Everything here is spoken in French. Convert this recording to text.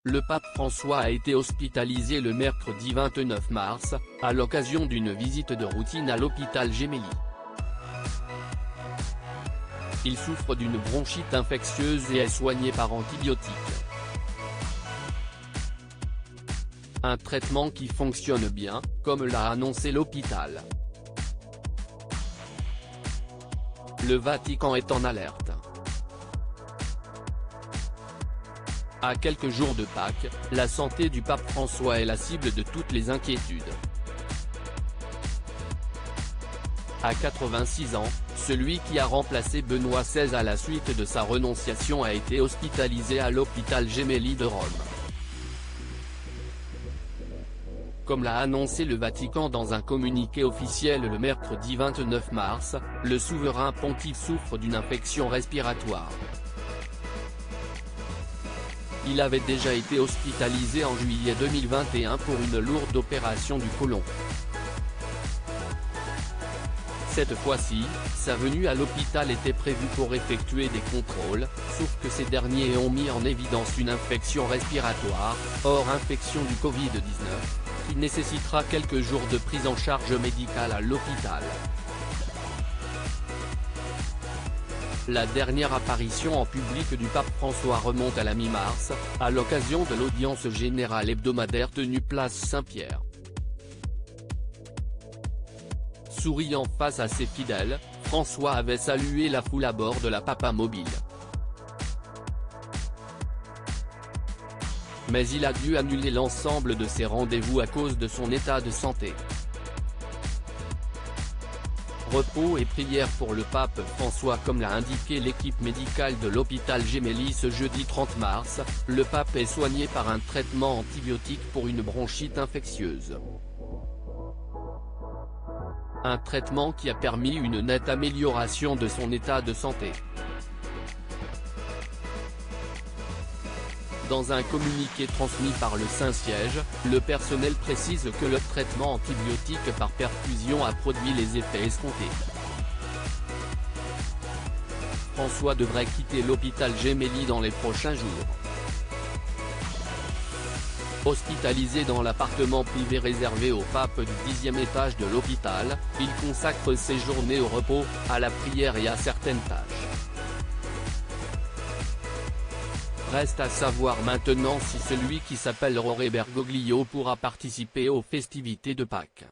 Le pape François a été hospitalisé le mercredi 29 mars, à l'occasion d'une visite de routine à l'hôpital Gemelli. Il souffre d'une bronchite infectieuse et est soigné par antibiotiques. Un traitement qui fonctionne bien, comme l'a annoncé l'hôpital. Le Vatican est en alerte. À quelques jours de Pâques, la santé du pape François est la cible de toutes les inquiétudes. À 86 ans, celui qui a remplacé Benoît XVI à la suite de sa renonciation a été hospitalisé à l'hôpital Gemelli de Rome. Comme l'a annoncé le Vatican dans un communiqué officiel le mercredi 29 mars, le souverain pontife souffre d'une infection respiratoire. Il avait déjà été hospitalisé en juillet 2021 pour une lourde opération du côlon. Cette fois-ci, sa venue à l'hôpital était prévue pour effectuer des contrôles, sauf que ces derniers ont mis en évidence une infection respiratoire, hors infection du Covid-19, qui nécessitera quelques jours de prise en charge médicale à l'hôpital. La dernière apparition en public du pape François remonte à la mi-mars, à l'occasion de l'audience générale hebdomadaire tenue place Saint-Pierre. Souriant face à ses fidèles, François avait salué la foule à bord de la Papamobile. Mais il a dû annuler l'ensemble de ses rendez-vous à cause de son état de santé. Repos et prières pour le pape François. Comme l'a indiqué l'équipe médicale de l'hôpital Gemelli ce jeudi 30 mars, le pape est soigné par un traitement antibiotique pour une bronchite infectieuse. Un traitement qui a permis une nette amélioration de son état de santé. Dans un communiqué transmis par le Saint-Siège, le personnel précise que le traitement antibiotique par perfusion a produit les effets escomptés. François devrait quitter l'hôpital Gemelli dans les prochains jours. Hospitalisé dans l'appartement privé réservé au pape du 10e étage de l'hôpital, il consacre ses journées au repos, à la prière et à certaines tâches. Reste à savoir maintenant si celui qui s'appelle Roré Bergoglio pourra participer aux festivités de Pâques.